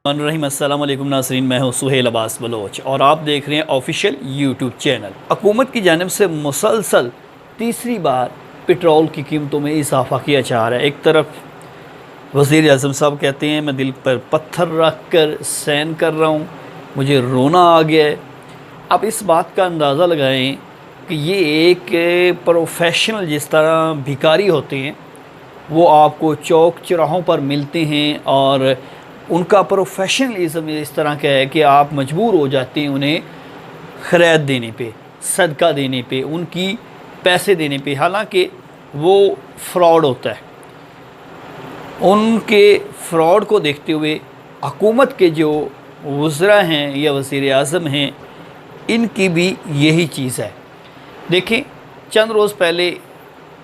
रहीम अस्सलाम वालेकुम नाज़रीन, मैं हूं सुहेल अब्बास बलोच और आप देख रहे हैं ऑफिशियल यूट्यूब चैनल। हुकूमत की जानिब से मुसलसल तीसरी बार पेट्रोल की कीमतों में इजाफा किया जा रहा है। एक तरफ वज़ीर आज़म साहब कहते हैं मैं दिल पर पत्थर रख कर सहन कर रहा हूँ, मुझे रोना आ गया है। आप इस बात का अंदाज़ा लगाएं कि ये एक प्रोफेशनल जिस तरह भिखारी होते हैं वो आपको चौक चौराहों पर मिलते हैं और उनका प्रोफेशनलिज्म इस तरह का है कि आप मजबूर हो जाते हैं उन्हें खैरात देने पे, सदका देने पे, उनकी पैसे देने पे, हालांकि वो फ्रॉड होता है। उनके फ्रॉड को देखते हुए हुकूमत के जो वज़रा हैं या वज़ीर आज़म हैं, इनकी भी यही चीज़ है। देखें, चंद रोज़ पहले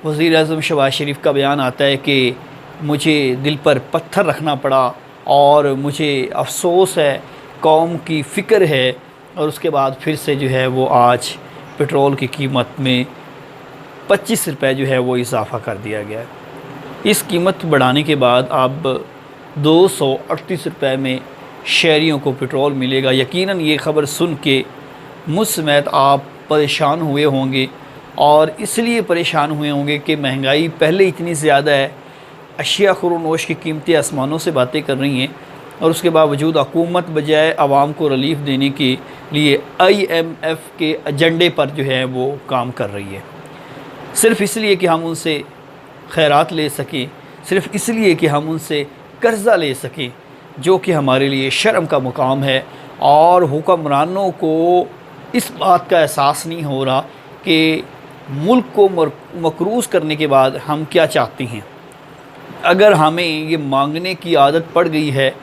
वज़ीर आज़म शहबाज शरीफ का बयान आता है कि मुझे दिल पर पत्थर रखना पड़ा और मुझे अफसोस है, कौम की फ़िक्र है। और उसके बाद फिर से जो है वो आज पेट्रोल की कीमत में 25 रुपये जो है वो इजाफ़ा कर दिया गया। इस कीमत बढ़ाने के बाद अब 238 रुपये में शहरियों को पेट्रोल मिलेगा। यकीनन ये ख़बर सुन के मुझ समेत आप परेशान हुए होंगे और इसलिए परेशान हुए होंगे कि महंगाई पहले इतनी ज़्यादा है, अशिया खुरोनोश की कीमतें आसमानों से बातें कर रही हैं और उसके बावजूद हुकूमत बजाय आवाम को रिलीफ देने के लिए IMF के एजेंडे पर जो है वो काम कर रही है, सिर्फ़ इसलिए कि हम उनसे खैरात ले सकें, सिर्फ़ इसलिए कि हम उनसे कर्ज़ा ले सकें, जो कि हमारे लिए शर्म का मुकाम है। और हुक्मरानों को इस बात का एहसास नहीं हो रहा कि मुल्क को मकरूज़ करने के बाद हम क्या चाहते हैं। अगर हमें ये मांगने की आदत पड़ गई है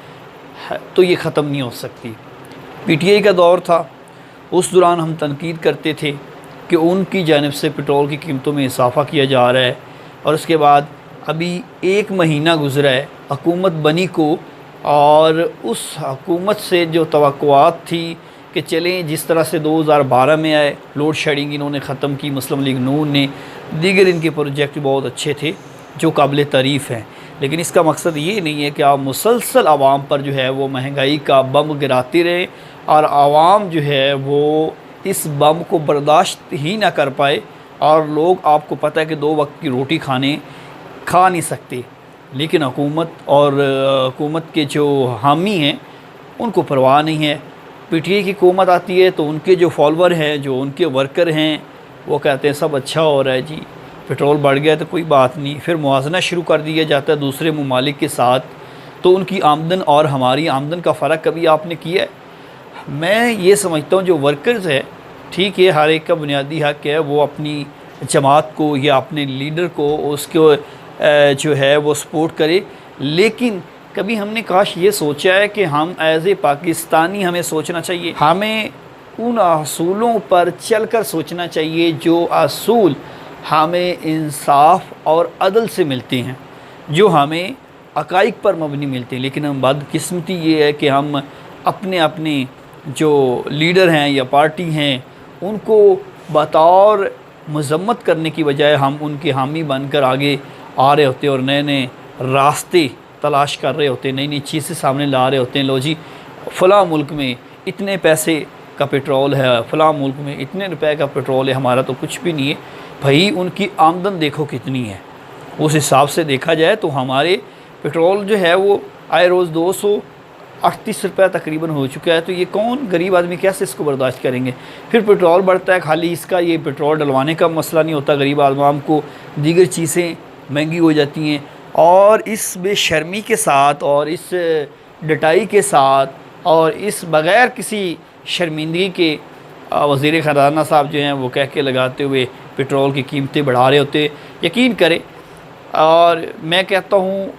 तो ये ख़त्म नहीं हो सकती। PTI का दौर था, उस दौरान हम तनकीद करते थे कि उनकी जानिब से पेट्रोल की कीमतों में इजाफ़ा किया जा रहा है। और उसके बाद अभी 1 महीना गुज़रा है हुकूमत बनी को, और उस हुकूमत से जो तवक्कुआत थी कि चलें जिस तरह से 2012 में आए, लोड शेडिंग इन्होंने ख़त्म की, मुस्लिम लीग नून ने, दीगर इनके प्रोजेक्ट बहुत अच्छे थे जो काबिल तारीफ़ हैं। लेकिन इसका मकसद ये नहीं है कि आप मुसलसल आवाम पर जो है वो महंगाई का बम गिराते रहें और आवाम जो है वो इस बम को बर्दाश्त ही ना कर पाए। और लोग, आपको पता है कि 2 वक्त की रोटी खा नहीं सकते, लेकिन हुकूमत के जो हामी हैं उनको परवाह नहीं है। PTI की हुकूमत आती है तो उनके जो फॉलोअर हैं, जो उनके वर्कर हैं, वो कहते हैं सब अच्छा हो रहा है जी, पेट्रोल बढ़ गया तो कोई बात नहीं। फिर मुआवजा शुरू कर दिया जाता है दूसरे ममालिक के साथ। तो उनकी आमदन और हमारी आमदन का फ़र्क कभी आपने किया है? मैं ये समझता हूँ जो वर्कर्स है, ठीक है, हर एक का बुनियादी हक़ है वो अपनी जमात को या अपने लीडर को उसको जो है वो सपोर्ट करे, लेकिन कभी हमने काश ये सोचा है कि हम एज़ ए पाकिस्तानी हमें सोचना चाहिए, हमें उन असूलों पर चल कर सोचना चाहिए जो असूल हमें इंसाफ और अदल से मिलते हैं, जो हमें अकाइक पर मबनी मिलते हैं। लेकिन हम बदकिस्मती ये है कि हम अपने जो लीडर हैं या पार्टी हैं उनको बतौर मज़म्मत करने की बजाय हम उनके हामी बनकर आगे आ रहे होते हैं और नए नए रास्ते तलाश कर रहे होते हैं, नई नई चीज़ें सामने ला रहे होते हैं। लो जी, फ़लाँ मुल्क में इतने पैसे का पेट्रोल है, फ़लाँ मुल्क में इतने रुपए का पेट्रोल है, हमारा तो कुछ भी नहीं है। भाई, उनकी आमदन देखो कितनी है, उस हिसाब से देखा जाए तो हमारे पेट्रोल जो है वो आए रोज़ 238 रुपये तकरीबन हो चुका है। तो ये कौन गरीब आदमी कैसे इसको बर्दाश्त करेंगे? फिर पेट्रोल बढ़ता है, खाली इसका ये पेट्रोल डलवाने का मसला नहीं होता, गरीब आवाम को दीगर चीज़ें महंगी हो जाती हैं। और इस बेशर्मी के साथ और इस डटाई के साथ और इस बग़ैर किसी शर्मिंदगी के वज़ीर ख़ज़ाना साहब जो हैं वो कह के लगाते हुए पेट्रोल की कीमतें बढ़ा रहे होते। यकीन करें, और मैं कहता हूँ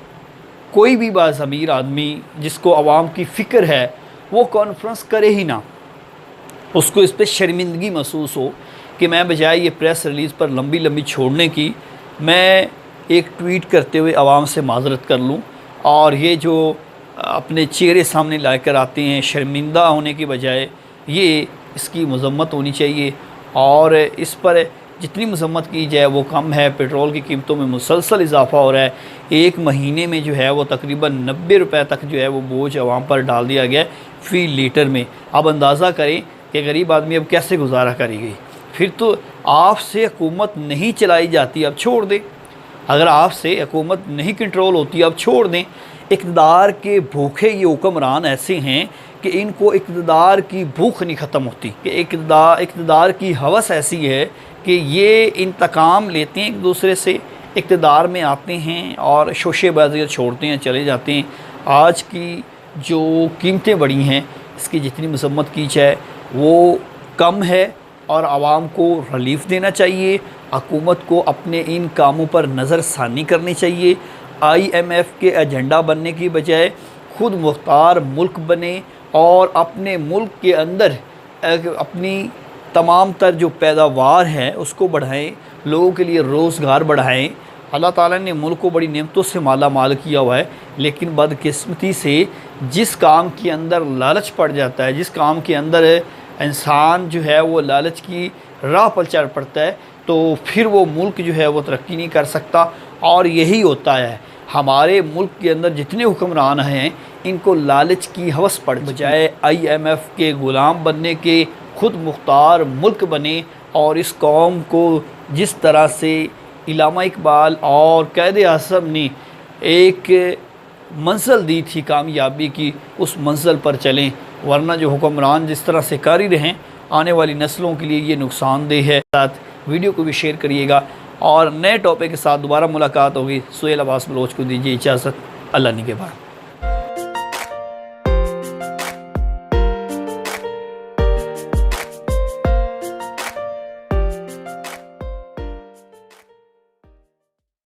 कोई भी बाज़मीर आदमी जिसको आवाम की फ़िक्र है वो कॉन्फ्रेंस करे ही ना, उसको इस पर शर्मिंदगी महसूस हो कि मैं बजाय ये प्रेस रिलीज़ पर लंबी लंबी छोड़ने की, मैं एक ट्वीट करते हुए आवाम से माज़रत कर लूँ। और ये जो अपने चेहरे सामने ला कर आते हैं, शर्मिंदा होने की बजाय ये इसकी मज़म्मत होनी चाहिए और इस पर जितनी मजम्मत की जाए वो कम है। पेट्रोल की कीमतों में मुसलसल इजाफा हो रहा है। एक महीने में जो है वो तकरीबन 90 रुपए तक जो है वो बोझ आवाम पर डाल दिया गया है फ़ी लीटर में। अब अंदाज़ा करें कि गरीब आदमी अब कैसे गुजारा करेगी। फिर तो आपसे हुकूमत नहीं चलाई जाती, अब छोड़ दें। अगर आपसे हुकूमत नहीं कंट्रोल होती, अब छोड़ दें। इक़्तिदार के भूखे ये हुक्मरान ऐसे हैं कि इनको इक़्तिदार की भूख नहीं ख़त्म होती, कि इक़्तिदार की हवस ऐसी है कि ये इंतकाम लेते हैं एक दूसरे से, इक़्तिदार में आते हैं और शोशेबाजी छोड़ते हैं, चले जाते हैं। आज की जो कीमतें बढ़ी हैं, इसकी जितनी मसम्मत की जाए वो कम है और आवाम को रिलीफ़ देना चाहिए। हुकूमत को अपने इन कामों पर नज़र सानी करनी चाहिए। IMF के एजेंडा बनने की बजाय खुद मुख्तार मुल्क बने और अपने मुल्क के अंदर अपनी तमाम तर जो पैदावार है उसको बढ़ाएं, लोगों के लिए रोज़गार बढ़ाएं। अल्लाह ताला ने मुल्क को बड़ी नेमतों से माला माल किया हुआ है, लेकिन बदकिस्मती से जिस काम के अंदर लालच पड़ जाता है, जिस काम के अंदर इंसान जो है वो लालच की राह पर चढ़ पड़ता है, तो फिर वो मुल्क जो है वो तरक्की नहीं कर सकता। और यही होता है हमारे मुल्क के अंदर जितने हुक्मरान हैं, इनको लालच की हवस पड़ बजाय IMF के ग़ुलाम बनने के खुद मुख्तार मुल्क बने। और इस कौम को जिस तरह से इल्लामा इकबाल और क़ायद आज़म ने एक मंजिल दी थी कामयाबी की, उस मंजिल पर चलें, वरना जो हुक्मरान जिस तरह से कर ही रहें आने वाली नस्लों के लिए ये नुकसानदेह है। साथ वीडियो को भी शेयर करिएगा और नए टॉपिक के साथ दोबारा मुलाकात होगी। सुहेल अब्बास बलोच को दीजिए इजाज़त। अल्लाह निगहबान।